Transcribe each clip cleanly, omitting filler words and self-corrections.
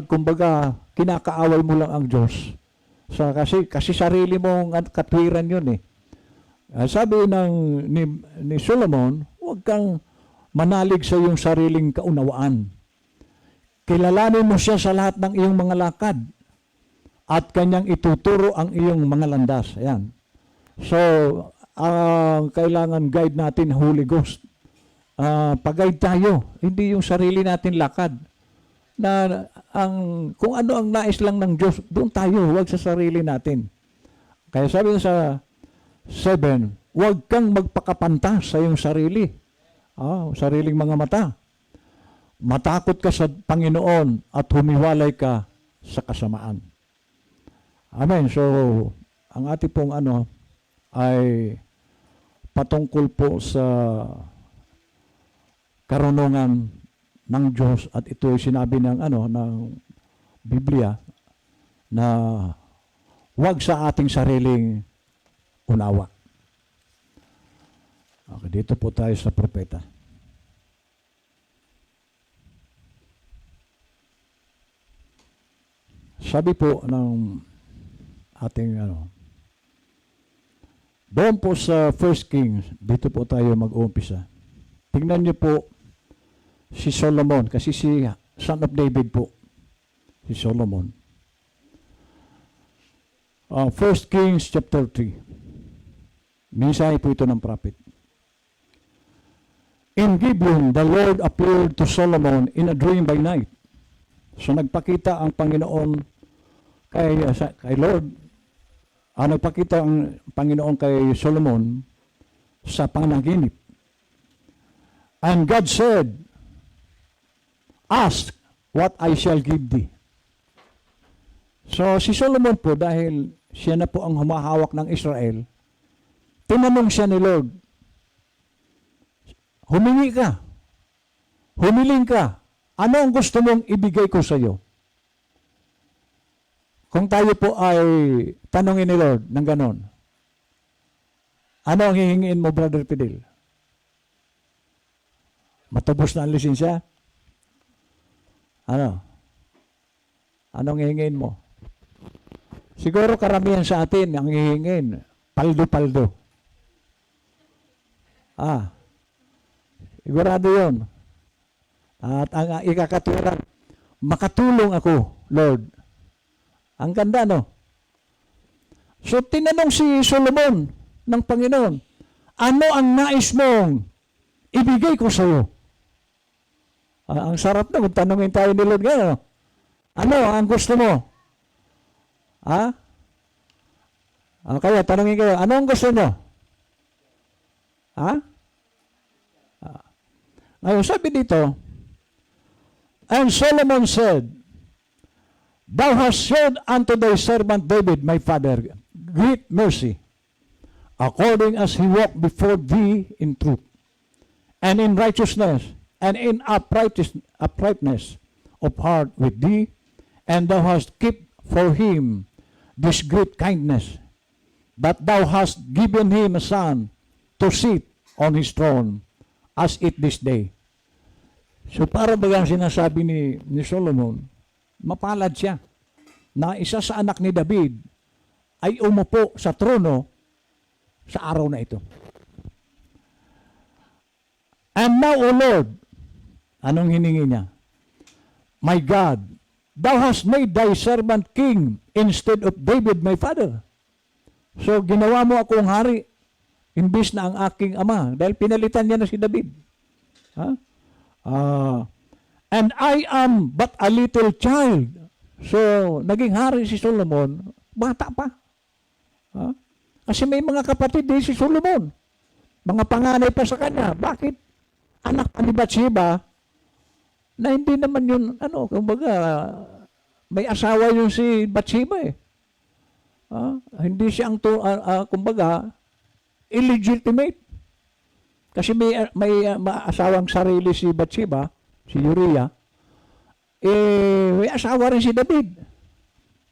kumbaga, kinakaaway mo lang ang Diyos. Kasi sarili mong katwiran yun eh. Sabi ni Solomon, huwag kang manalig sa iyong sariling kaunawaan. Kilalanin mo siya sa lahat ng iyong mga lakad at kanyang ituturo ang iyong mga landas. Ayan. So, kailangan guide natin Holy Ghost. Pag-guide tayo, hindi yung sarili natin lakad. Kung ano ang nais lang ng Diyos, doon tayo, huwag sa sarili natin. Kaya sabi sa 7, huwag kang magpakapantas sa iyong sarili. Sariling mga mata. Matakot ka sa Panginoon at humiwalay ka sa kasamaan. Amen. So, ang ating pong ay patungkol po sa karunungan ng Diyos at ito ay sinabi ng Biblia na huwag sa ating sariling unawa. Okay, dito po tayo sa propeta. Sabi po ng ating doon po sa 1 Kings, dito po tayo mag-uumpisa. Tingnan niyo po si Solomon, kasi si son of David po, si Solomon. 1 Kings chapter 3. Mensahe po ito ng prophet. In Gibeon, the Lord appeared to Solomon in a dream by night. So nagpakita ang Panginoon kay Lord. Nagpakita ang Panginoon kay Solomon sa panaginip. And God said, ask what I shall give thee. So si Solomon po, dahil siya na po ang humahawak ng Israel, tinanong siya ni Lord, humingi ka, humiling ka, ano ang gusto mong ibigay ko sa iyo? Kung tayo po ay tanongin ni Lord ng ganon, ano ang hihingin mo, Brother Fidel? Matubos na ang lisensya? Anong hihingin mo? Siguro karamihan sa atin ang hihingin, paldo-paldo. Sigurado yun. At ang ikakaturan, makatulong ako, Lord. Ang ganda, no? So, tinanong si Solomon ng Panginoon, ano ang nais mong ibigay ko sa iyo? Ang sarap na kung tanongin tayo ni Lord gano'n. Ano ang gusto mo? Kaya tanongin kayo, ano ang gusto mo? Ngayon, sabi dito, and Solomon said, thou hast showed unto thy servant David, my father, great mercy, according as he walked before thee in truth, and in righteousness, and in uprightness of heart with thee, and thou hast kept for him this great kindness, that thou hast given him a son to sit on his throne, as it this day. So para bagang sinasabi ni Solomon, mapalad siya na isa sa anak ni David ay umupo sa trono sa araw na ito. And now, O Lord, anong hiningi niya? My God, thou hast made thy servant king instead of David my father. So ginawa mo akong hari imbis na ang aking ama dahil pinalitan niya na si David. And I am but a little child. So, naging hari si Solomon, bata pa. Kasi may mga kapatid din si Solomon. Mga panganay pa sa kanya. Bakit? Anak pa ni Bathsheba, na hindi naman yun, kumbaga, may asawa yun si Bathsheba eh. Hindi siya ang, kumbaga, illegitimate. Kasi may asawang sarili si Bathsheba, si Uriah, may asawa rin si David.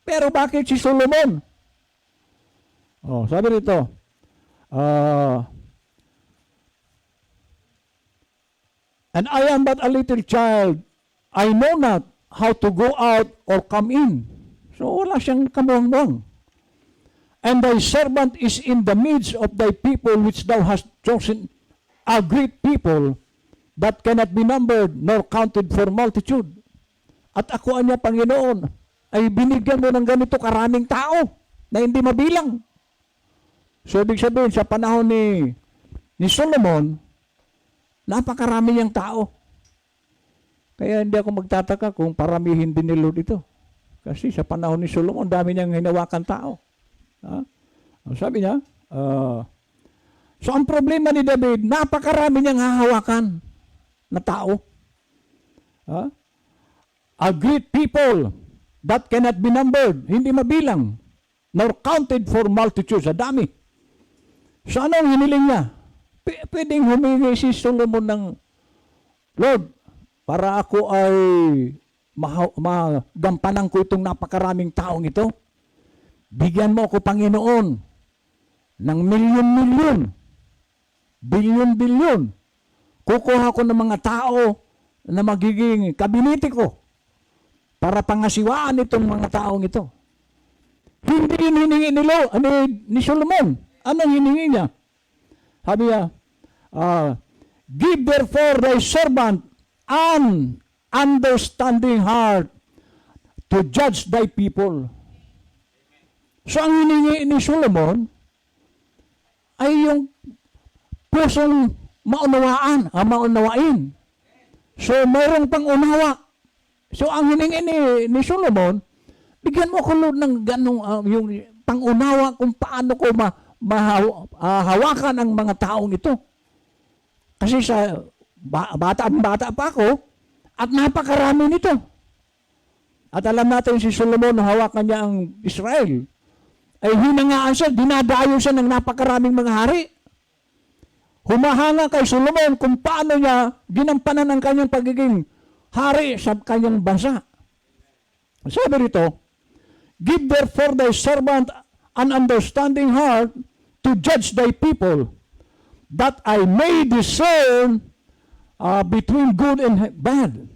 Pero bakit si Solomon? Sabi nito, and I am but a little child, I know not how to go out or come in. So wala siyang kamuang-muang. And thy servant is in the midst of thy people which thou hast chosen, a great people that cannot be numbered nor counted for multitude. At ako niya, Panginoon, ay binigyan mo ng ganito karaming tao na hindi mabilang. So ibig sabihin, sa panahon ni Solomon, napakarami niyang tao. Kaya hindi ako magtataka kung paramihin din ni Lord ito. Kasi sa panahon ni Solomon, dami niyang hinawakan tao. Sabi niya, so ang problema ni David, napakarami niyang hahawakan na tao. A great people that cannot be numbered, hindi mabilang, nor counted for multitudes, sa dami. So anong hiniling niya? Pwedeng humingi si Solomon ng, Lord, para ako ay magampanan ko itong napakaraming taong ito. Bigyan mo ako, Panginoon, ng milyon-milyon, bilyon-bilyon. Kukuha ko ng mga tao na magiging kabinete ko para pangasiwaan itong mga taong ito. Hindi hiningi ni Solomon. Anong hiningi niya? Sabi niya, give therefore thy servant an understanding heart to judge thy people. So ang hiningi ni Solomon ay yung pusong maunawain. So mayroong pang-unawa. So ang hiningi ni Solomon, bigyan mo ko ng ganong yung pang-unawa kung paano ko mahawakan ang mga taong ito. Kasi sa bata pa ako, at napakarami nito. At alam natin si Solomon, hawakan niya ang Israel, ay hinangaan siya, dinadayo siya ng napakaraming mga hari. Humahanga kay Solomon kung paano niya ginampanan ang kanyang pagiging hari sa kanyang bansa. Sabi rito, give therefore thy servant an understanding heart to judge thy people, that I may discern between good and bad.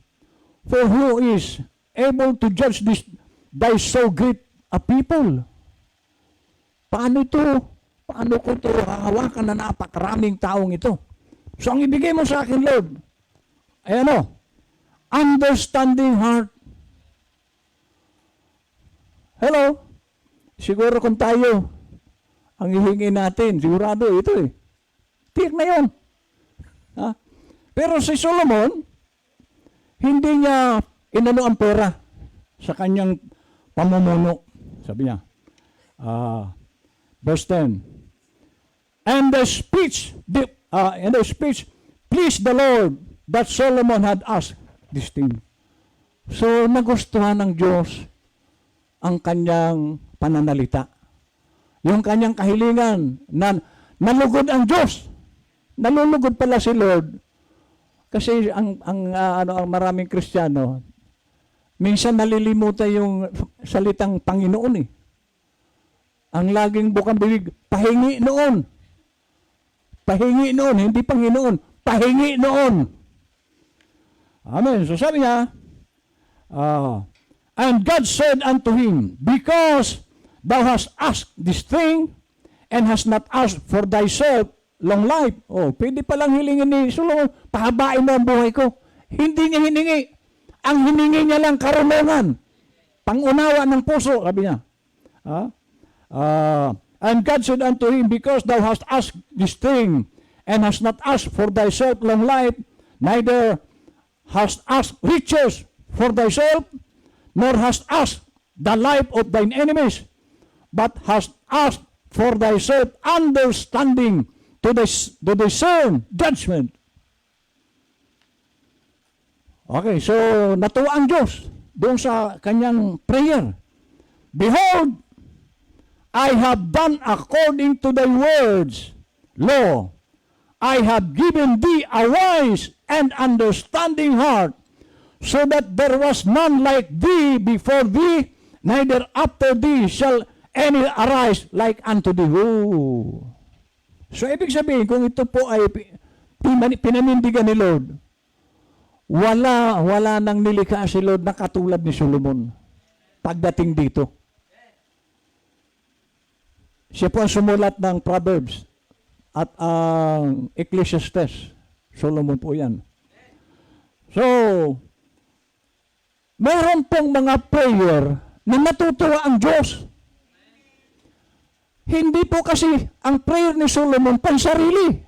For who is able to judge this thy so great a people? Paano ito? Paano ko ito hahawakan na napakaraming taong ito? So ang ibigay mo sa akin, Lord, ay ano? Understanding heart. Hello? Siguro kung tayo, ang hihingi natin, sigurado ito eh. Tiyak na yun. Pero si Solomon, hindi niya inano ang pera sa kanyang pamumuno. Sabi niya, verse 10, and the speech pleased the Lord that Solomon had asked this thing. So nagustuhan ng Diyos ang kanyang pananalita. Yung kanyang kahilingan na nalugod ang Diyos. Nalulugod pala si Lord. Kasi ang maraming Kristiyano, minsan nalilimutan yung salitang Panginoon eh. Ang laging bukang bibig, pahingi noon. Pahingi noon, hindi Panginoon. Pahingi noon. Amen. So sabi niya, and God said unto him, because thou hast asked this thing, and hast not asked for thyself long life. Oh, pwede palang hilingin ni Solomon, pahabain mo ang buhay ko. Hindi niya hiningi. Ang hiningi niya lang karunungan. Pangunawa ng puso, sabi niya. And God said unto him, because thou hast asked this thing, and hast not asked for thyself long life, neither hast asked riches for thyself, nor hast asked the life of thine enemies, but hast asked for thyself understanding to discern judgment. Okay, so natuwa ang Diyos doon sa kanyang prayer. Behold, I have done according to thy words, law. I have given thee a wise and understanding heart, so that there was none like thee before thee, neither after thee shall any arise like unto thee. Oh. So ibig sabihin, kung ito po ay pinanindigan ni Lord, Wala nang nilikha si Lord na katulad ni Solomon pagdating dito. Siya po ang sumulat ng Proverbs at ang Ecclesiastes. Solomon po yan. So, meron pong mga prayer na natutuwa ang Diyos. Hindi po kasi ang prayer ni Solomon pansarili.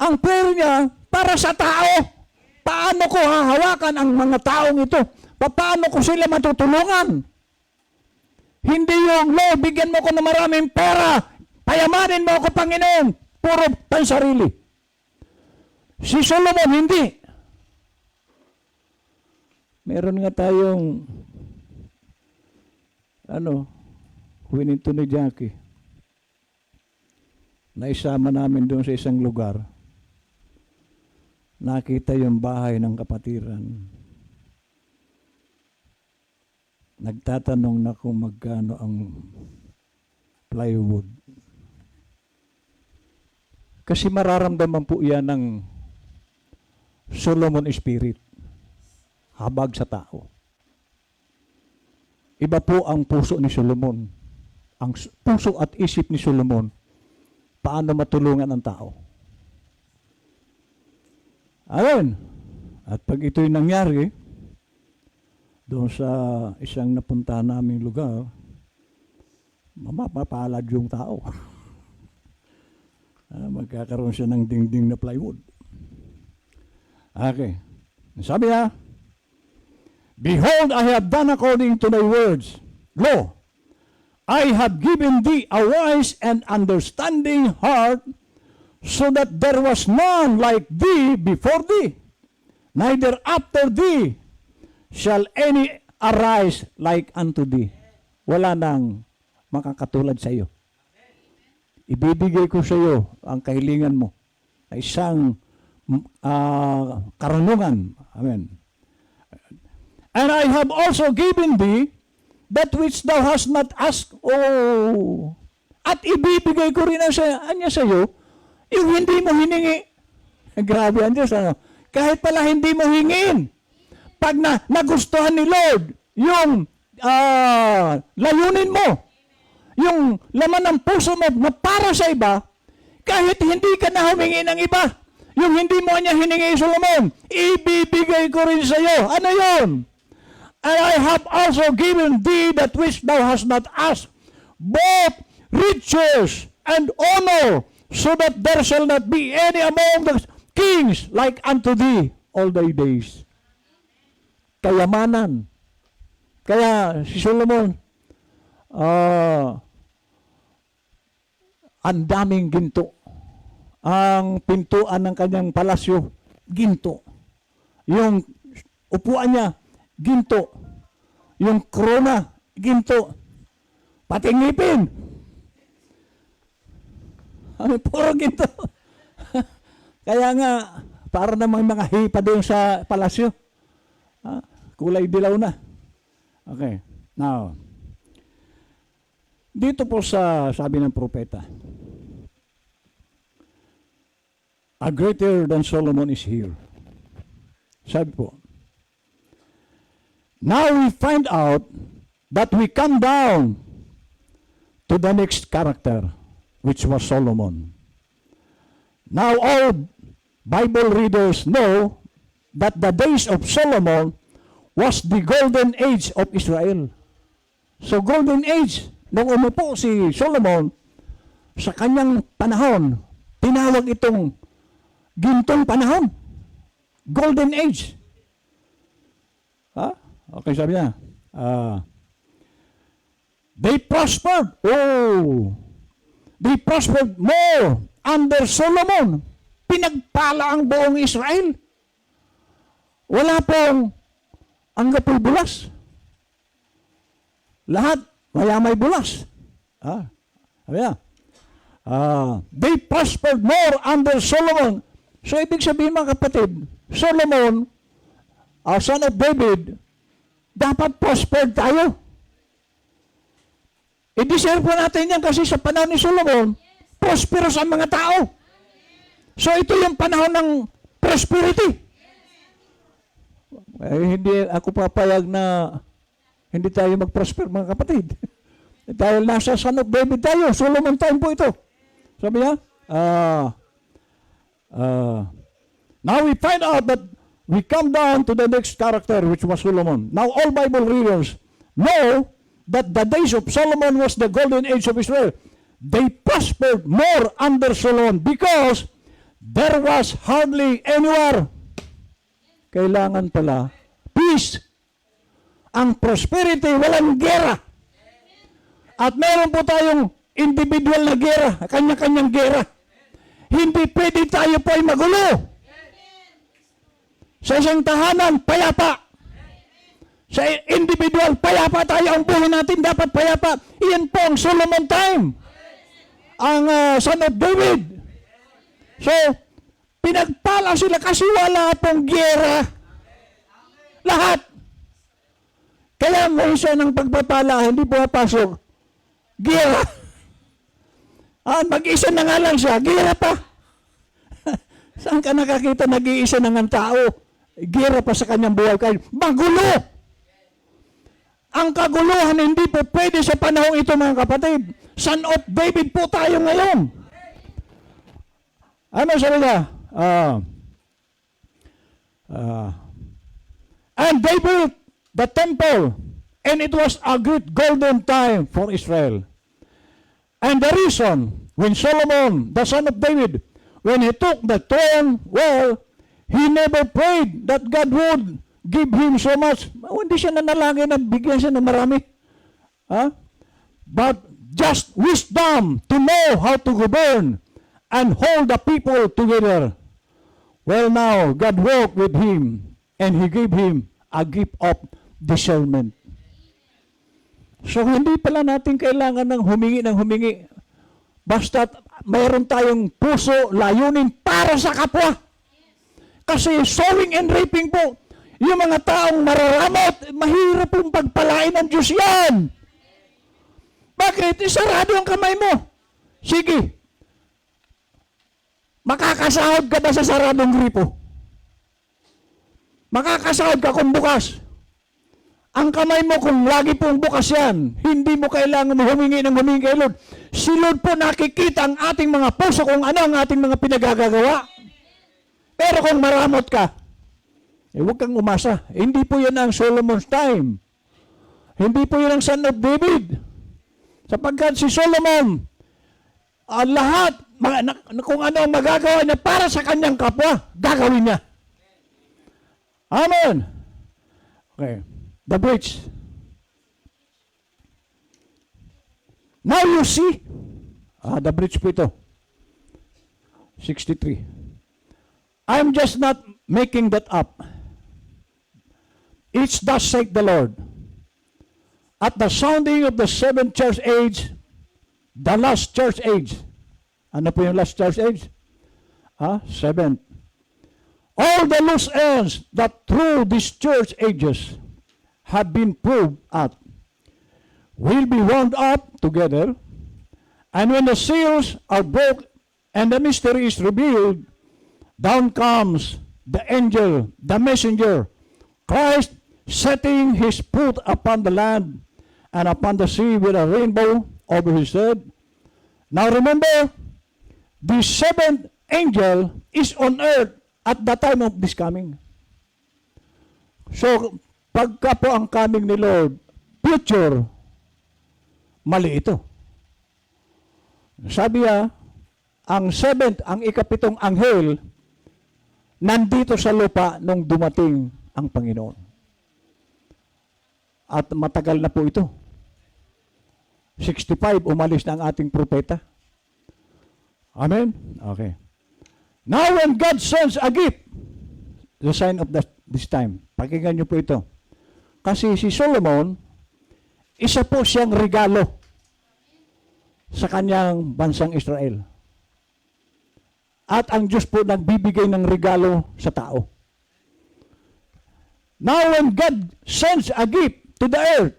Ang prayer niya para sa tao. Paano ko hahawakan ang mga taong ito? Paano ko sila matutulungan? Hindi yung, Lord, bigyan mo ko ng maraming pera. Payamanin mo ako, Panginoon. Puro pansarili. Si Solomon, hindi. Meron nga tayong, huwininto ni Jackie. Naisama namin doon sa isang lugar. Nakita yung bahay ng kapatiran. Nagtatanong na kung magkano ang plywood. Kasi mararamdaman po yan ng Solomon spirit. Habag sa tao. Iba po ang puso ni Solomon. Ang puso at isip ni Solomon, paano matulungan ang tao. Ayun. At pag ito'y nangyari, doon sa isang napuntahan naming lugar, mapapalad yung tao. Magkakaroon siya ng dingding na plywood. Okay. Sabi niya, Behold, I have done according to thy words. Lo, I have given thee a wise and understanding heart, so that there was none like thee before thee, neither after thee shall any arise like unto thee. Wala nang makakatulad sa iyo. Ibibigay ko sa iyo ang kahilingan mo ay isang karunungan. Amen. And I have also given thee that which thou hast not asked. Oh, at ibibigay ko rin niya sa iyo yung hindi mo hiningi. Grabe ang Diyos. Kahit pala hindi mo hingin. Pag nagustuhan ni Lord, yung layunin mo, yung laman ng puso mo na para sa iba, kahit hindi ka na humingi ng iba, yung hindi mo niya hiningi, Solomon, ibibigay ko rin sa iyo. Ano yun? And I have also given thee that which thou hast not asked, both riches and honor, so that there shall not be any among the kings like unto thee all thy days. Kayamanan. Kaya si Solomon, ang daming ginto. Ang pintuan ng kanyang palasyo, ginto. Yung upuan niya, ginto. Yung krona, ginto. Pati ngipin. Puro ginto. Kaya nga, para namang mga hipa doon sa palasyo. Kulay dilaw na. Okay. Now, dito po sa sabi ng propeta, a greater than Solomon is here. Sabi po, now we find out that we come down to the next character, which was Solomon. Now all Bible readers know that the days of Solomon was the golden age of Israel. So golden age, nung umupo si Solomon, sa kanyang panahon, tinawag itong gintong panahon. Golden age. Okay, sabi niya. They prospered. Oh, they prospered more under Solomon. Pinagpala ang buong Israel. Wala pong anggapoy bulas. Lahat, may bulas. They prospered more under Solomon. So, ibig sabihin mga kapatid, Solomon, son of David, dapat prospered tayo. I-deserve po natin yan kasi sa panahon ni Solomon, prosperous ang mga tao. So ito yung panahon ng prosperity. Hindi ako papayag na hindi tayo mag-prosper, mga kapatid. Dahil nasa son of David tayo, Solomon time po ito. Sabi niya, now we find out that we come down to the next character, which was Solomon. Now all Bible readers know that the days of Solomon was the golden age of Israel. They prospered more under Solomon because there was hardly any war. Kailangan pala peace. Ang prosperity, walang gera. At meron po tayong individual na gera, kanya-kanyang gera. Hindi pwede tayo po ay magulo. Sa isang tahanan, payapa. Sa individual, payapa tayo. Ang buhay natin dapat payapa. Iyan po ang Solomon time. Ang son of David. So, pinagpala sila kasi wala pong gera. Lahat. Kaya may isa ng pagpapala, hindi pumapasok. Gira. Mag-isa na nga lang siya, gira pa. Saan ka nakakita nag-iisa na ng tao? Gira pa sa kanyang buhay. Magulo. Ang kaguluhan hindi po pwede sa panahon ito, mga kapatid. Son of David po tayo ngayon. Ano sabi niya? And they built the temple, and it was a great golden time for Israel. And the reason, when Solomon, the son of David, when he took the throne, well, he never prayed that God would give him so much. Hindi siya nanalangin na bigyan siya ng marami. But just wisdom to know how to govern and hold the people together. Well, now, God walked with him, and he gave him a gift of discernment. So, hindi pala natin kailangan ng humingi. Basta mayroon tayong puso, layunin para sa kapwa. Kasi sowing and reaping po, yung mga taong mararamot, mahirap pong pagpalain ng Diyos yan. Bakit? Isarado ang kamay mo. Sige. Makakasahod ka ba sa saradong gripo? Makakasahod ka kung bukas. Ang kamay mo kung lagi pong bukas yan, hindi mo kailangan humingi ng humingi kay Lord. Si Lord po nakikita ang ating mga puso kung ano ang ating mga pinagagagawa. Pero kung maramot ka, huwag kang umasa. Hindi po yan ang Solomon's time. Hindi po yan ang son of David. Sapagkat si Solomon, lahat, kung ano ang magagawa niya para sa kanyang kapwa, gagawin niya. Amen. Okay. The bridge. Now you see, the bridge po ito. 63. I'm just not making that up. It's thus saith the Lord. At the sounding of the seventh church age, the last church age. Ano po yung last church age? Seventh. All the loose ends that through these church ages have been proved out will be wound up together, and when the seals are broke and the mystery is revealed, down comes the angel, the messenger, Christ setting his foot upon the land and upon the sea with a rainbow over his head. Now remember, the seventh angel is on earth at the time of this coming. So, pagka po ang coming ni Lord, future, mali ito. Sabi niya, ang seventh, ang ikapitong anghel, nandito sa lupa nung dumating ang Panginoon. At matagal na po ito. 65, umalis na ang ating propeta. Amen? Okay. Now when God sends a gift, the sign of this time, pakinggan niyo po ito. Kasi si Solomon, isa po siyang regalo sa kanyang bansang Israel. At ang Diyos po nagbibigay ng regalo sa tao. Now when God sends a gift to the earth,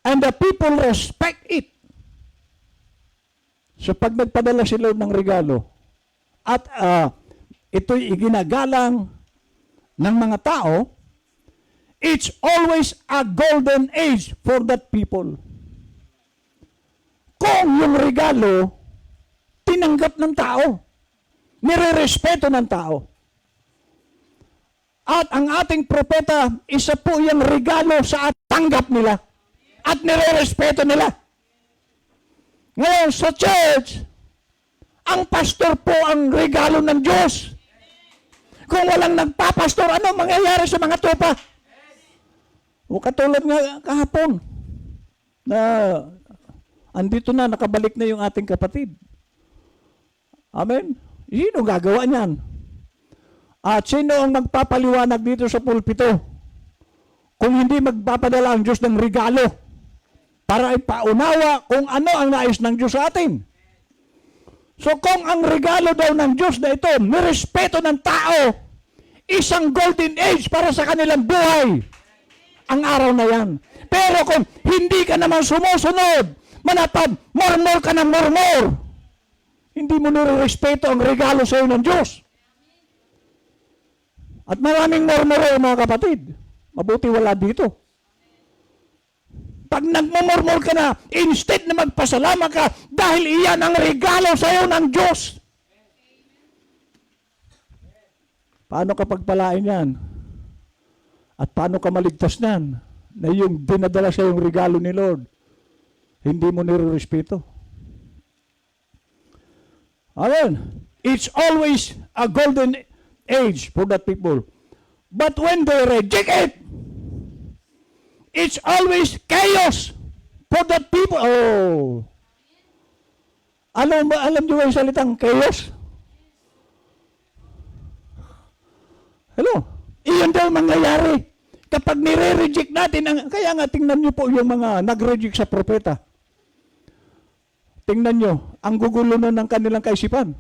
and the people respect it, so pag nagpadala sila ng regalo, at ito'y iginagalang ng mga tao, it's always a golden age for that people. Kung yung regalo, tinanggap ng tao, nirerespeto ng tao. At ang ating propeta, isa po yung regalo sa tanggap nila at nirerespeto nila. Ngayon, sa church, ang pastor po ang regalo ng Diyos. Kung walang nagpapastor, ano mangyayari sa mga tupa? O katulad nga kahapon, na andito na, nakabalik na yung ating kapatid. Amen? Sino gagawa niyan? At sino ang magpapaliwanag dito sa pulpito? Kung hindi magpapadala ang Diyos ng regalo para ipaunawa kung ano ang nais ng Diyos sa atin. So kung ang regalo daw ng Diyos na ito, nirespeto ng tao, isang golden age para sa kanilang buhay, ang araw na yan. Pero kung hindi ka naman sumusunod, manatag, murmur ka ng murmur, hindi mo nirespeto ang regalo sa iyo ng Diyos. At maraming murmuro, mga kapatid. Mabuti wala dito. Pag nagmumurmur ka na, instead na magpasalamat ka, dahil iyan ang regalo sa iyo ng Diyos. Paano ka pagpalain yan? At paano ka maligtas niyan? Na yung dinadala sa yung regalo ni Lord, hindi mo nirerespeto. Amen. It's always a golden age for that people. But when they reject it, it's always chaos for that people. Oh. Alam niyo ba yung salitang chaos? Hello? Iyon daw mangyayari kapag nire-reject natin. Kaya nga tingnan niyo po yung mga nag-reject sa propeta. Tingnan nyo, ang gugulo na ng kanilang kaisipan.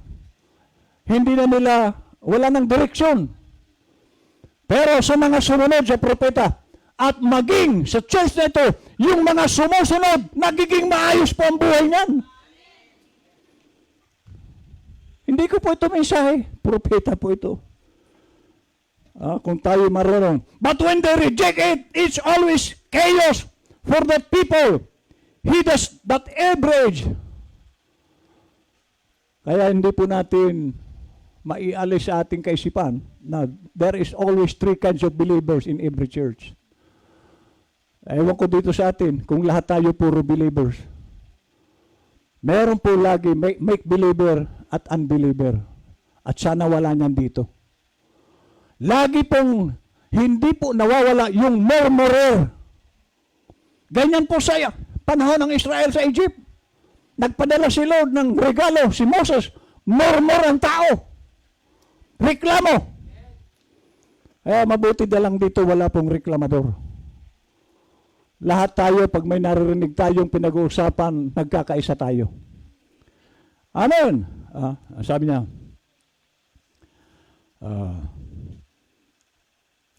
Hindi na nila, wala ng direksyon. Pero sa mga sumunod sa propeta, at maging sa church na ito, yung mga sumusunod, nagiging maayos po ang buhay niyan. Hindi ko po ito mensahe, propeta po ito. Kung tayo marunong. But when they reject it, it's always chaos for the people. He does that average. Kaya hindi po natin maialis sa ating kaisipan na there is always three kinds of believers in every church. Ewan ko dito sa atin, kung lahat tayo puro believers. Meron po lagi make believer at unbeliever. At sana wala niyan dito. Lagi pong hindi po nawawala yung murmurer. Ganyan po sa panahon ng Israel sa Egypt. Nagpadala si Lord ng regalo, si Moses, murmur ang tao. Reklamo. Mabuti na lang dito, wala pong reklamador. Lahat tayo, pag may naririnig tayong pinag-uusapan, nagkakaisa tayo. Amen. Sabi niya,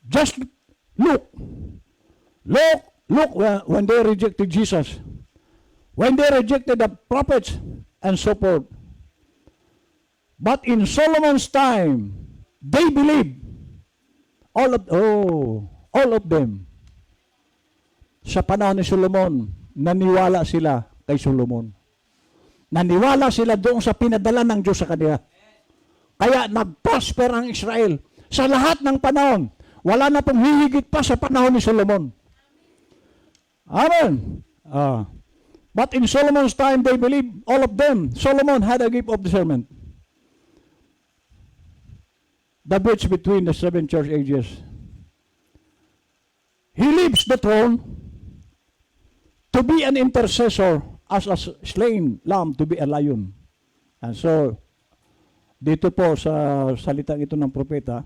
just look when they rejected Jesus. When they rejected the prophets and so forth. But in Solomon's time, they believed. All of them. Sa panahon ni Solomon, naniwala sila kay Solomon. Naniwala sila doon sa pinadala ng Diyos sa kanila. Kaya nag-prosper ang Israel. Sa lahat ng panahon, wala na pong hihigit pa sa panahon ni Solomon. Amen. But in Solomon's time, they believed, all of them, Solomon had a gift of discernment. The bridge between the seven church ages. He leaves the throne to be an intercessor as a slain lamb to be a lion. And so, dito po sa salitang ito ng propeta,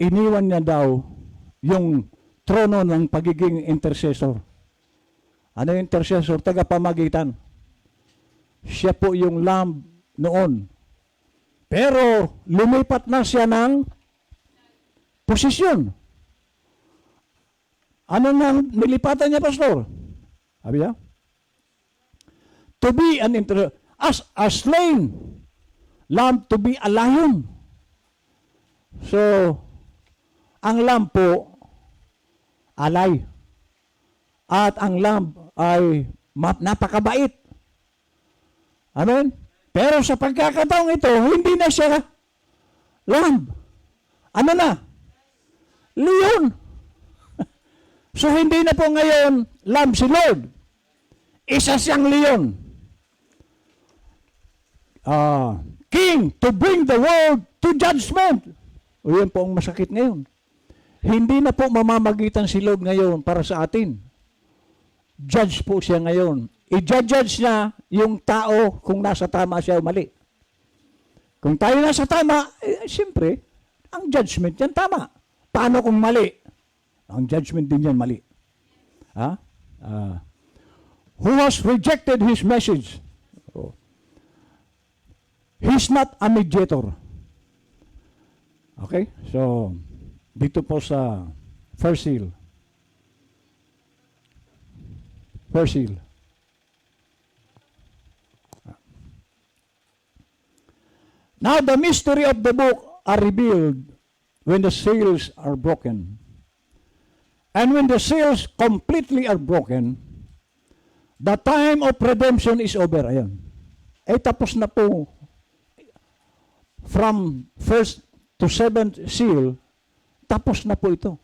iniwan niya daw yung trono ng pagiging intercessor. Ano yung intercessor? Tagapamagitan. Siya po yung lamb noon. Pero lumipat na siya ng posisyon. Ano nang nilipatan niya, pastor? Sabi niya? To be an as a slain lamb to be a lion. So, ang lamb po alay. At ang lamb ay napakabait. Amen? Pero sa pagkakataong ito, hindi na siya lamb. Ano na? Leon. So hindi na po ngayon lamb si Lord. Isa siyang leon. King to bring the world to judgment. O yan po ang masakit ngayon. Hindi na po mamamagitan si Lord ngayon para sa atin. Judge po siya ngayon. I-judge niya yung tao kung nasa tama siya o mali. Kung tayo nasa tama, siyempre, ang judgment yan tama. Paano kung mali? Ang judgment din yan mali. Who has rejected his message? Oh. He's not a mediator. Okay? So, dito po sa first seal. First seal. Now the mystery of the book are revealed when the seals are broken. And when the seals completely are broken, the time of redemption is over. Ayan. Tapos na po. From first to seventh seal, tapos na po ito.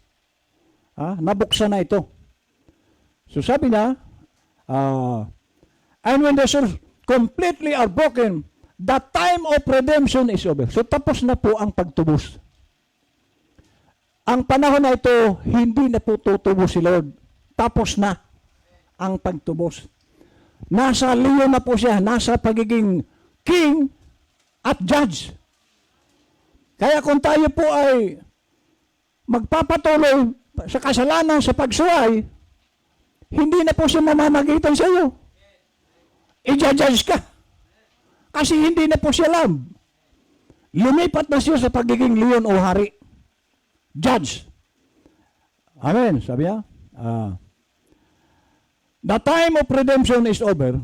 Nabuksan na ito. So sabi niya, and when the seals completely are broken, the time of redemption is over. So tapos na po ang pagtubos. Ang panahon na ito, hindi na po tutubos si Lord. Tapos na ang pagtubos. Nasa leon na po siya, nasa pagiging king at judge. Kaya kung tayo po ay magpapatuloy sa kasalanan, sa pagsuway, hindi na po siya mamamagitan sa iyo. I-judge ka. Kasi hindi na po siya lamb. Lumipat na siya sa pagiging leon o hari. Judge. Amen. Sabi niya, the time of redemption is over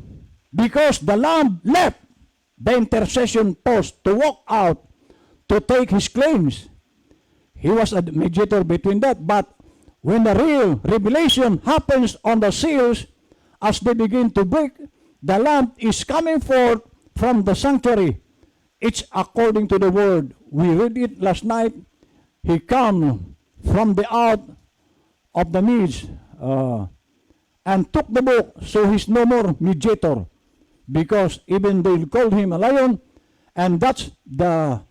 because the Lamb left the intercession post to walk out to take his claims. He was a mediator between that, but when the real revelation happens on the seals, as they begin to break, the Lamb is coming forth from the sanctuary. It's according to the word. We read it last night. He come from the out of the midst and took the book, so he's no more mediator, because even they called him a lion, and that's the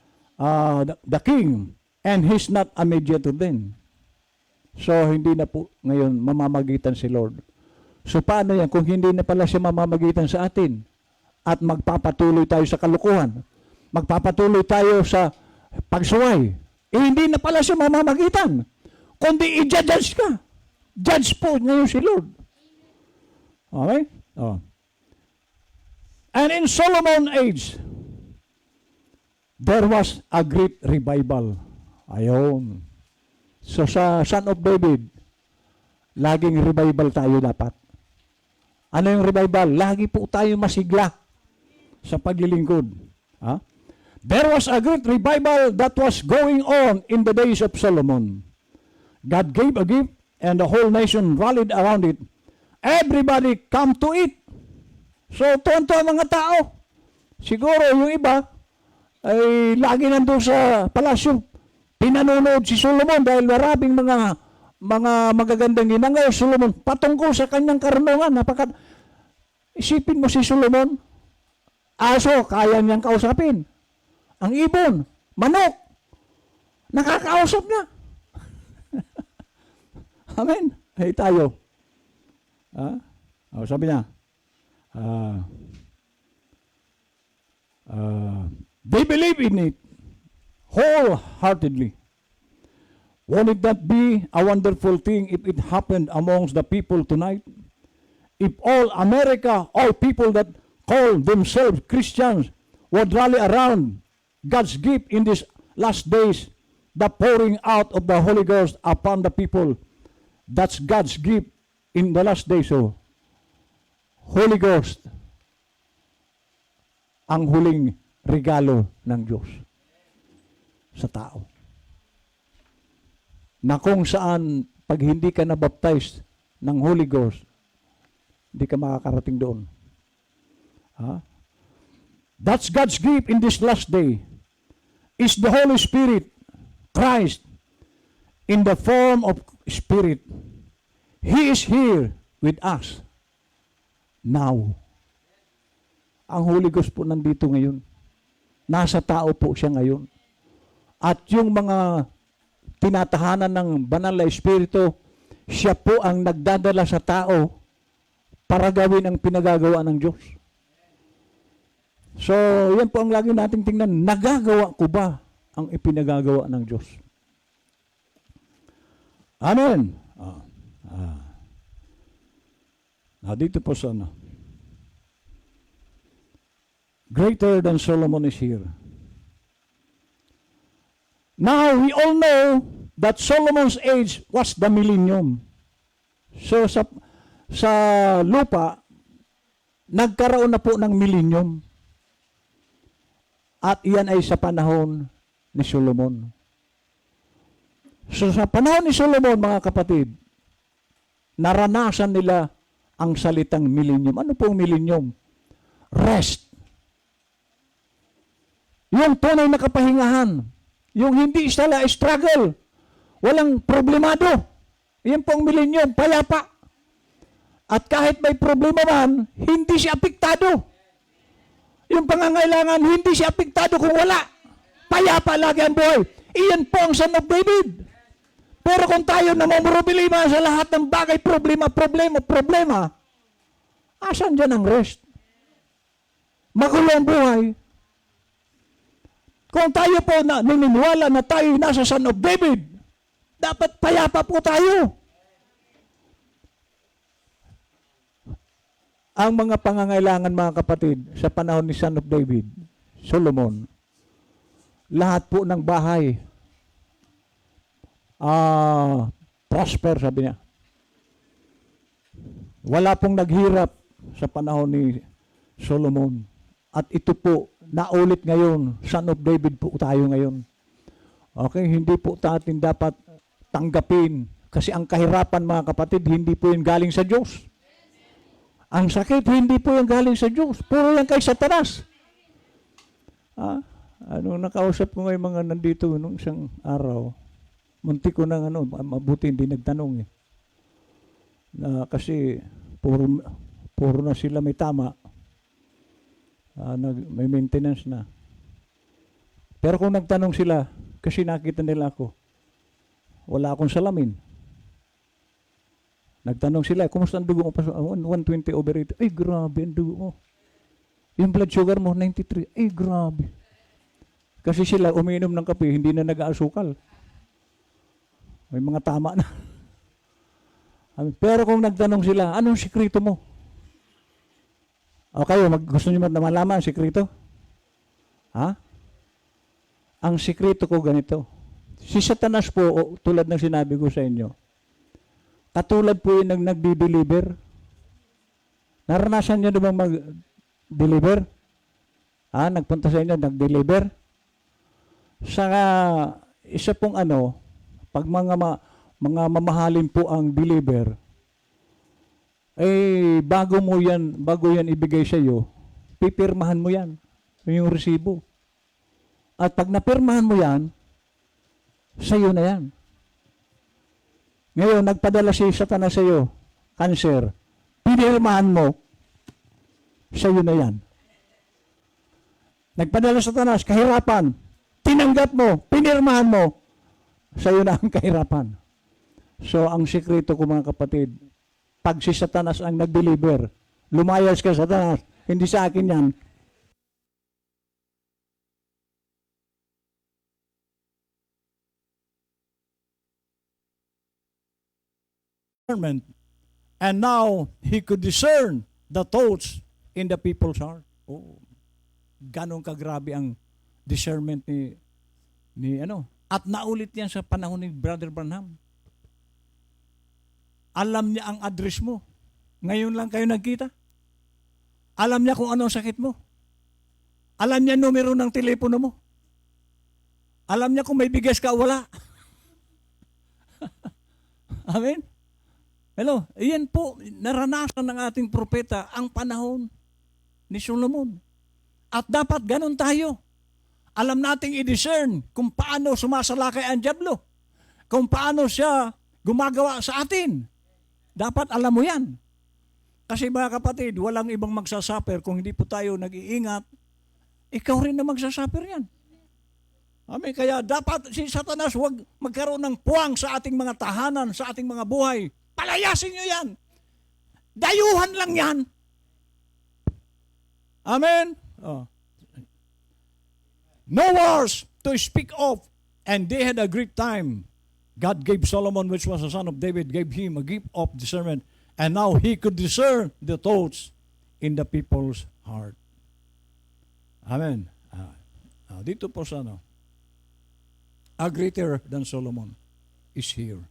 king, and he's not a mediator then. So hindi na po ngayon mamamagitan si Lord. So paano yan kung hindi na pala siya mamamagitan sa atin at magpapatuloy tayo sa kalukuhan, magpapatuloy tayo sa pagsuway? Hindi na pala siya mamamagitan, kundi i-judge ka. Judge po ngayon si Lord. Okay? And in Solomon's age, there was a great revival. Ayun. So sa Son of David, laging revival tayo dapat. Ano yung revival? Lagi po tayo masigla sa paglilingkod. There was a great revival that was going on in the days of Solomon. God gave a gift and the whole nation rallied around it. Everybody come to it. So, tuwan-tuwa mga tao. Siguro yung iba ay lagi nandun sa palasyo. Pinanonood si Solomon dahil maraming mga magagandang ginagawa Solomon patungkol sa kanyang karunungan. Isipin mo si Solomon, aso, kaya niyang kausapin. Ang ibon, manok, nakakausap niya. Amen. Hey tayo. Sabi niya, they believe in it wholeheartedly. Won't it that be a wonderful thing if it happened amongst the people tonight? If all America, all people that call themselves Christians would rally around God's gift in these last days, the pouring out of the Holy Ghost upon the people. That's God's gift in the last days. So, Holy Ghost, ang huling regalo ng Diyos sa tao. na kung saan pag hindi ka na-baptize ng Holy Ghost, hindi ka makakarating doon. Ha? That's God's gift in this last day. Is the Holy Spirit, Christ, in the form of Spirit. He is here with us now. Ang Holy Ghost po nandito ngayon. Nasa tao po siya ngayon. At yung mga tinatahanan ng banal na Espiritu, siya po ang nagdadala sa tao para gawin ang pinagagawa ng Diyos. So, yan po ang lagi nating tingnan. Nagagawa ko ba ang ipinagagawa ng Diyos? Amen. Dito po sa ano. Greater than Solomon is here. Now, we all know that Solomon's age was the millennium. So, sa lupa, nagkaroon na po ng millennium. At iyan ay sa panahon ni Solomon. So, sa panahon ni Solomon, mga kapatid, naranasan nila ang salitang millennium. Ano po ang millennium? Rest. Yung tunay na kapahingahan. Yung hindi sila struggle. Walang problemado. Yan po ang millennium. Payapa. At kahit may problema man, hindi siya apektado. Yung pangangailangan, hindi siya apektado kung wala. Payapa lagi ang buhay. Iyan po ang Son of David. Pero kung tayo namumroblema sa lahat ng bagay, problema, asan dyan ang rest? Magulo ang buhay. Kung tayo po naniniwala na tayo nasa Son of David, dapat payapa po tayo. Ang mga pangangailangan, mga kapatid, sa panahon ni Son of David, Solomon, lahat po ng bahay, prosper, sabi niya. Wala pong naghirap sa panahon ni Solomon. At ito po, naulit ngayon, Son of David po tayo ngayon. Okay, hindi po natin dapat tanggapin. Kasi ang kahirapan, mga kapatid, hindi po yun galing sa Diyos. Ang sakit, hindi po yung galing sa Diyos. Puro yan kay Satanas. Nakausap ko ngayon mga nandito nung isang araw. Munti ko nang mabuti hindi nagtanong eh. Kasi puro na sila may tama. May maintenance na. Pero kung nagtanong sila, kasi nakita nila ako, wala akong salamin. Nagtanong sila, kumusta ang dugo mo? 120/80. Ay, grabe ang dugo mo. Yung blood sugar mo, 93. Ay, grabe. Kasi sila umiinom ng kape, hindi na nag-aasukal. May mga tama na. Pero kung nagtanong sila, anong sikreto mo? O kayo, gusto niyo na malaman ang sikreto? Ha? Ang sikreto ko ganito. Si Satanas po, tulad ng sinabi ko sa inyo, katulad po yung nagdi-deliver. Naranasan niyo namang mag-deliver? Nagpunta sa inyo, nag-deliver? Sa isa pong pag mga mamahalin po ang deliver, bago yan ibigay sa iyo, pipirmahan mo yan, yung resibo. At pag napirmahan mo yan, sa iyo na yan. Ngayon, nagpadala si Satanas sa iyo, cancer, pinirmahan mo, sa iyo na yan. Nagpadala si Satanas, kahirapan, tinanggap mo, pinirmahan mo, sa iyo na ang kahirapan. So, ang sikreto ko, mga kapatid, pag si Satanas ang nag-deliver, lumayas ka, Satanas, hindi sa akin yan. And now, he could discern the thoughts in the people's heart. Oh, ganong kagrabe ang discernment ni At naulit yan sa panahon ni Brother Branham. Alam niya ang address mo. Ngayon lang kayo nagkita. Alam niya kung anong sakit mo. Alam niya numero ng telepono mo. Alam niya kung may bigas ka o wala. Amen? Hello, iyan po, naranasan ng ating propeta ang panahon ni Solomon. At dapat ganun tayo. Alam nating i-discern kung paano sumasalakay ang dyablo. Kung paano siya gumagawa sa atin. Dapat alam mo yan. Kasi mga kapatid, walang ibang magsasuffer kung hindi po tayo nag-iingat. Ikaw rin na magsasuffer yan. Amen. Kaya dapat si Satanas huwag magkaroon ng puwang sa ating mga tahanan, sa ating mga buhay. Palayasin nyo yan. Dayuhan lang yan. Amen. Oh. No wars to speak of, and they had a great time. God gave Solomon, which was the son of David, gave him a gift of discernment, and now he could discern the thoughts in the people's heart. Amen. Dito po sa ano, a greater than Solomon is here.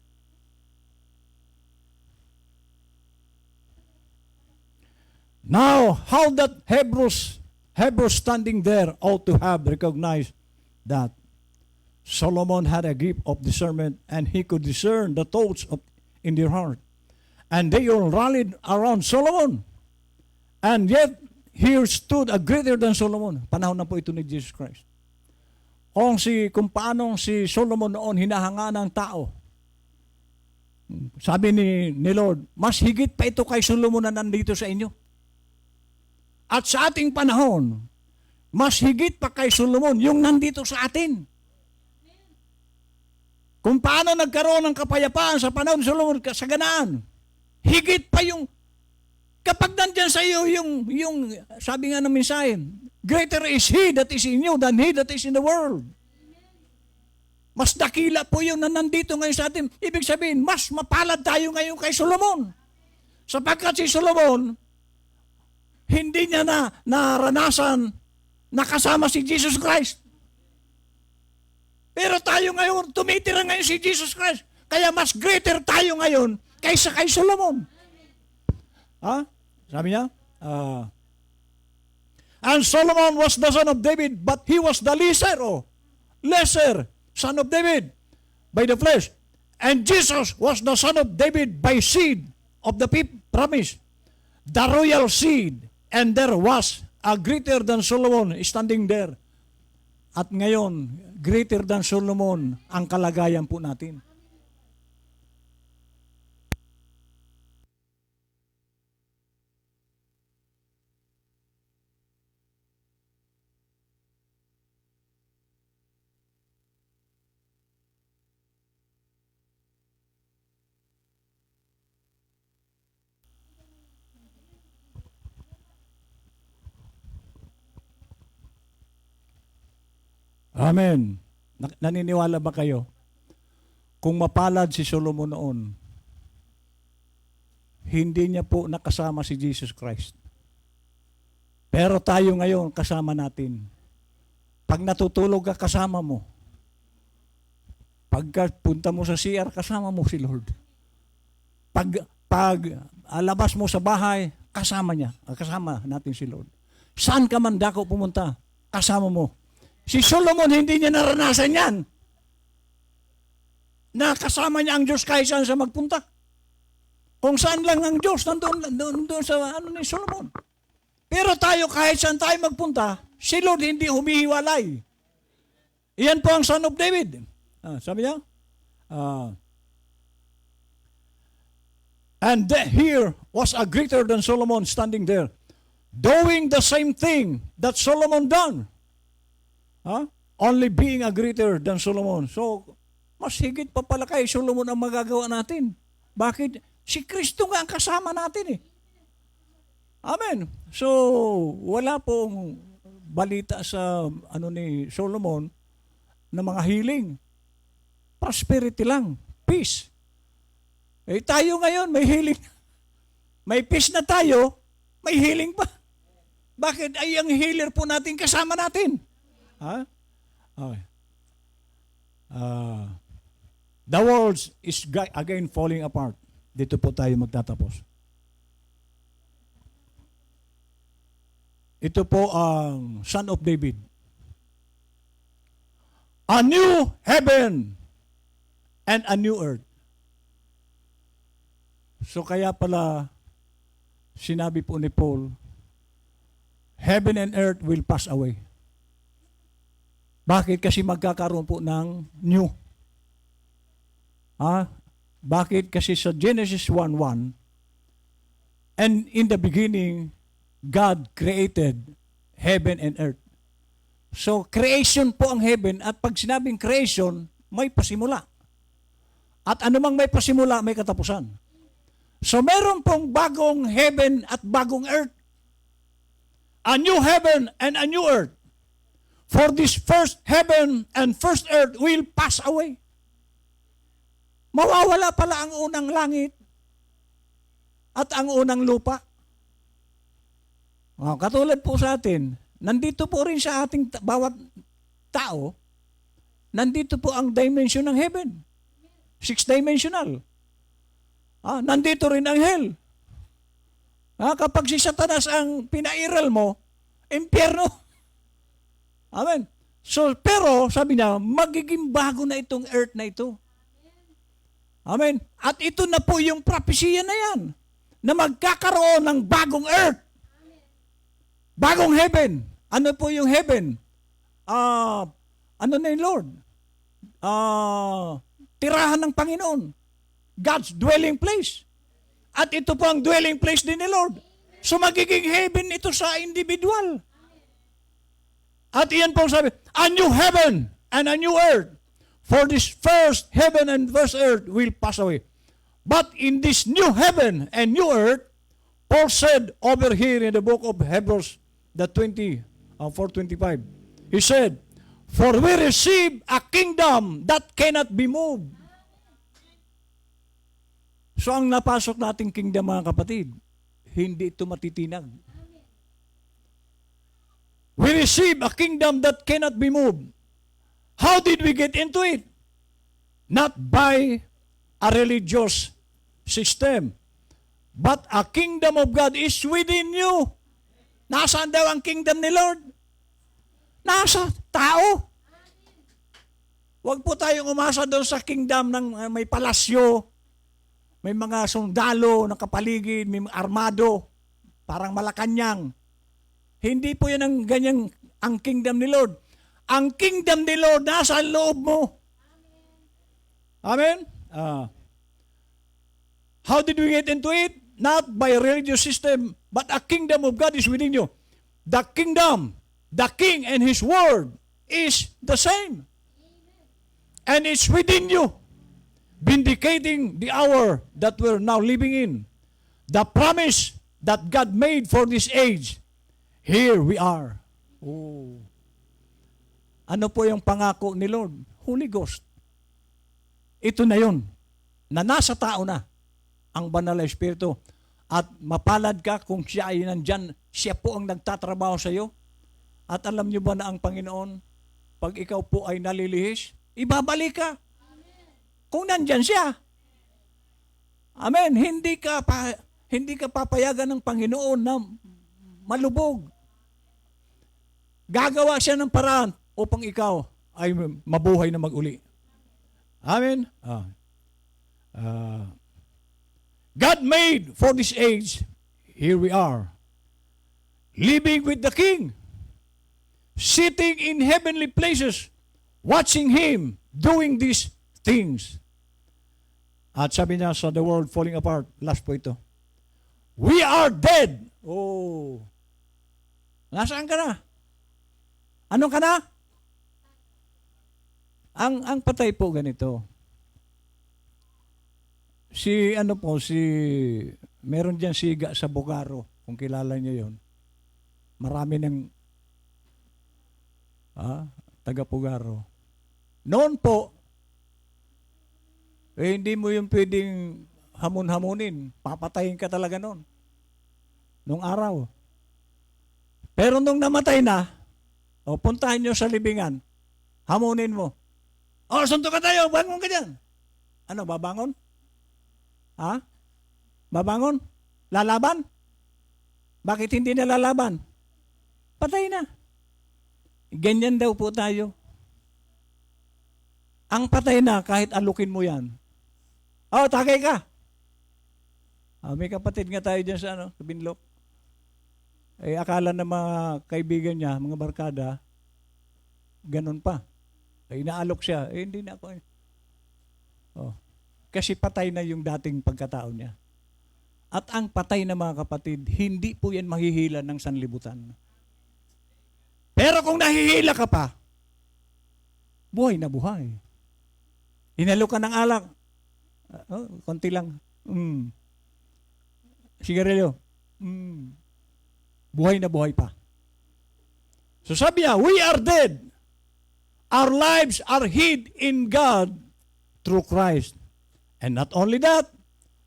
Now, how that Hebrews standing there ought to have recognized that Solomon had a gift of discernment and he could discern the thoughts in their heart. And they all rallied around Solomon. And yet, here stood a greater than Solomon. Panahon na po ito ni Jesus Christ. Kung paano si Solomon noon hinahanga ng tao. Sabi ni Lord, mas higit pa ito kay Solomon na nandito sa inyo. At sa ating panahon, mas higit pa kay Solomon yung nandito sa atin. Kung paano nagkaroon ng kapayapaan sa panahon ni Solomon, kasaganaan, higit pa yung, kapag nandyan sa iyo yung sabi nga ng mensahe, greater is He that is in you than he that is in the world. Mas dakila po yung na nandito ngayon sa atin. Ibig sabihin, mas mapalad tayo ngayon kay Solomon. Sapagkat si Solomon, hindi niya na naranasan nakasama si Jesus Christ. Pero tayo ngayon, tumitira ngayon si Jesus Christ. Kaya mas greater tayo ngayon kaysa kay Solomon. Ha? Sabi niya? And Solomon was the son of David, but he was the lesser son of David by the flesh. And Jesus was the son of David by seed of the promise, the royal seed. And there was a greater than Solomon standing there. At ngayon, greater than Solomon ang kalagayan po natin. Amen. Naniniwala ba kayo? Kung mapalad si Solomon noon, hindi niya po nakasama si Jesus Christ. Pero tayo ngayon, kasama natin. Pag natutulog ka, kasama mo. Pagka punta mo sa CR, kasama mo si Lord. Pag labas mo sa bahay, kasama niya. Kasama natin si Lord. Saan ka man dako pumunta, kasama mo. Si Solomon, hindi niya naranasan yan. Nakasama niya ang Diyos kahit saan siya magpunta. Kung saan lang ang Diyos, nandun sa ni Solomon. Pero tayo, kahit saan tayo magpunta, si Lord hindi humihiwalay. Iyan po ang son of David. Sabi niya, and here was a greater than Solomon standing there, doing the same thing that Solomon done. Only being a greater than Solomon. So, mas higit pa pala kay Solomon ang magagawa natin. Bakit? Si Kristo nga ang kasama natin eh. Amen. So, wala pong balita sa ni Solomon na mga healing. Prosperity lang. Peace. Eh tayo ngayon, may healing. May peace na tayo, may healing pa. Bakit? Ay, ang healer po natin kasama natin. Okay. The world is again falling apart. Dito po tayo magtatapos. Ito po ang Son of David. A new heaven and a new earth. So kaya pala, sinabi po ni Paul, heaven and earth will pass away. Bakit? Kasi magkakaroon po ng new. Bakit? Kasi sa Genesis 1:1, and in the beginning, God created heaven and earth. So, creation po ang heaven, at pag sinabing creation, may pasimula. At anumang may pasimula, may katapusan. So, meron pong bagong heaven at bagong earth. A new heaven and a new earth. For this first heaven and first earth will pass away. Mawawala pala ang unang langit at ang unang lupa. Katulad po sa atin, nandito po rin sa ating bawat tao, nandito po ang dimension ng heaven. 6-dimensional. Nandito rin ang hell. Kapag si Satanas ang pinairal mo, impyerno. Amen. So, pero, sabi niya, magiging bago na itong earth na ito. Amen. At ito na po yung propesya na yan, na magkakaroon ng bagong earth. Bagong heaven. Ano po yung heaven? Ano na yung Lord? Tirahan ng Panginoon. God's dwelling place. At ito po ang dwelling place din ni Lord. So magiging heaven ito sa individual. At iyan po sabi, a new heaven and a new earth. For this first heaven and first earth will pass away. But in this new heaven and new earth, Paul said over here in the book of Hebrews, the 4:25, he said, for we receive a kingdom that cannot be moved. So ang napasok nating kingdom, mga kapatid, hindi ito matitinag. We receive a kingdom that cannot be moved. How did we get into it? Not by a religious system, but a kingdom of God is within you. Nasaan daw ang kingdom ni Lord? Nasa tao. Huwag po tayong umasa doon sa kingdom ng may palasyo, may mga sundalo na kapaligid, may armado, parang Malacanang. Hindi po yan ang ganyang ang kingdom ni Lord. Ang kingdom ni Lord nasa loob mo. Amen? How did we get into it? Not by a religious system, but a kingdom of God is within you. The kingdom, the king and his word is the same. And it's within you, vindicating the hour that we're now living in. The promise that God made for this age, here we are. Oh. Ano po yung pangako ni Lord? Holy Ghost. Ito na yun, na nasa tao na ang banal na Espiritu. At mapalad ka kung siya ay nandyan, siya po ang nagtatrabaho sa iyo. At alam niyo ba na ang Panginoon, pag ikaw po ay nalilihis, ibabalik ka. Amen. Kung nandyan siya. Amen. Hindi ka papayagan ng Panginoon na malubog. Gagawa siya ng paraan upang ikaw ay mabuhay na mag-uli. Amen. God made for this age, here we are, living with the King, sitting in heavenly places, watching Him doing these things. At sabi niya sa the world falling apart, last po ito, we are dead. Oh. Nasaan ka na? Anong ka na? Ang patay po ganito. Meron dyan siga sa Bogaro, kung kilala niyo yon. Marami ng taga Bogaro. Noon po, hindi mo yung pwedeng hamun-hamunin. Papatayin ka talaga noon. Nung araw. Pero nung namatay na, puntahan nyo sa libingan, hamunin mo. Sunto ka tayo, bangon ka dyan. Ano, babangon? Babangon? Lalaban? Bakit hindi na lalaban? Patay na. Ganyan daw po tayo. Ang patay na, kahit alukin mo yan. Tagay ka. May kapatid nga tayo dyan sa, sa Binlok. Akala ng mga kaibigan niya, mga barkada, ganun pa. Inaalok siya. Hindi na ako. Oh. Kasi patay na yung dating pagkatao niya. At ang patay na mga kapatid, hindi po yan mahihila ng sanlibutan. Pero kung nahihila ka pa, buhay na buhay. Inalok ka ng alak. Konti lang. Sigarilyo. Buhay na buhay pa. So sabi niya, we are dead. Our lives are hid in God through Christ. And not only that,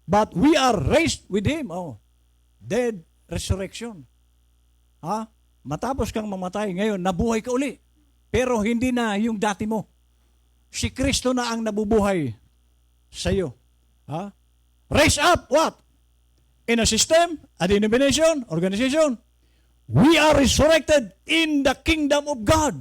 but we are raised with Him. Dead resurrection. Matapos kang mamatay, ngayon nabuhay ka uli. Pero hindi na yung dati mo. Si Kristo na ang nabubuhay sa iyo. Raise up what? In a system, a denomination, organization. We are resurrected in the kingdom of God.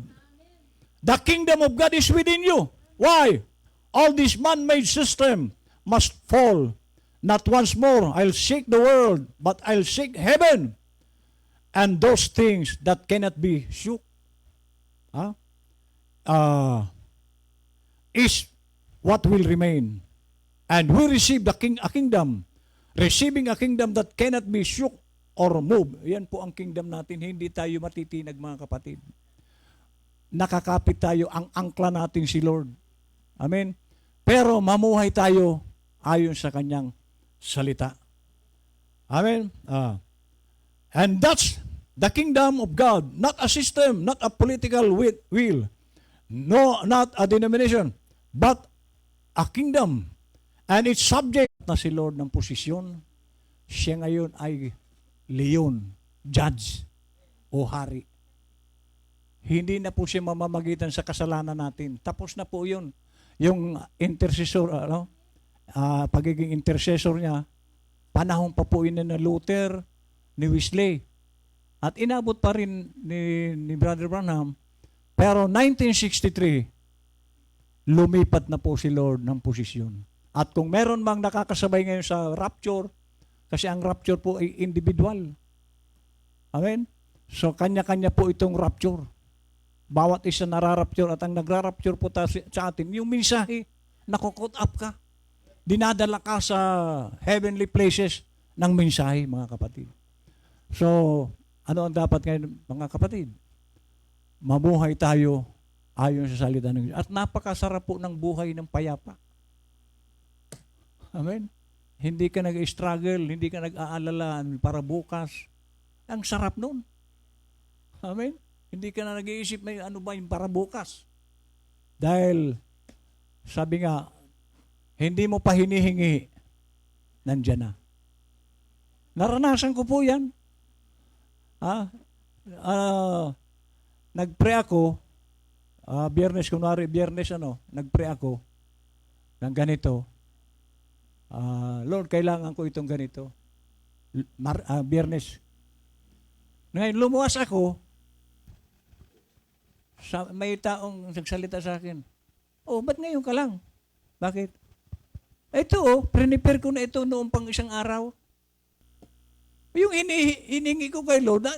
The kingdom of God is within you. Why? All this man-made system must fall. Not once more, I'll seek the world, but I'll seek heaven. And those things that cannot be shook is what will remain. And we receive a kingdom. Receiving a kingdom that cannot be shook or moved. Yan po ang kingdom natin. Hindi tayo matitinag, mga kapatid. Nakakapit tayo, ang angkla natin si Lord. Amen? Pero mamuhay tayo ayon sa kanyang salita. Amen? And that's the kingdom of God. Not a system, not a political will. No, not a denomination. But a kingdom. And it's subject na si Lord ng posisyon. Siya ngayon ay leon, judge, o hari. Hindi na po siya mamamagitan sa kasalanan natin. Tapos na po yun. Yung intercessor, pagiging intercessor niya, panahon pa po yun na Luther, ni Wesley. At inabot pa rin ni Brother Branham. Pero 1963, lumipat na po si Lord ng posisyon. At kung meron mang nakakasabay ngayon sa rapture, kasi ang rapture po ay individual. Amen? So, kanya-kanya po itong rapture. Bawat isa nararapture at ang nagrarapture po sa atin, yung mensahe, nakukot up ka. Dinadala ka sa heavenly places ng mensahe, mga kapatid. So, ano ang dapat ngayon, mga kapatid? Mabuhay tayo ayon sa salita ng Diyos. At napakasarap po ng buhay ng payapa. Amen? Hindi ka nag-struggle, hindi ka nag-aalala para bukas. Ang sarap nun. Amen? Hindi ka na nag-iisip may ano ba yung para bukas. Dahil, sabi nga, hindi mo pa hinihingi, nandyan na. Naranasan ko po yan. Nag-pray ako, biyernes, nag-pray ako ng ganito. Lord, kailangan ko itong ganito. Biyernes. Ngayon, lumuwas ako, may taong nagsalita sa akin, ba't ngayon ka lang? Bakit? Ito, prepare ko na ito noong pang isang araw. Yung hiningi ko kay Lord,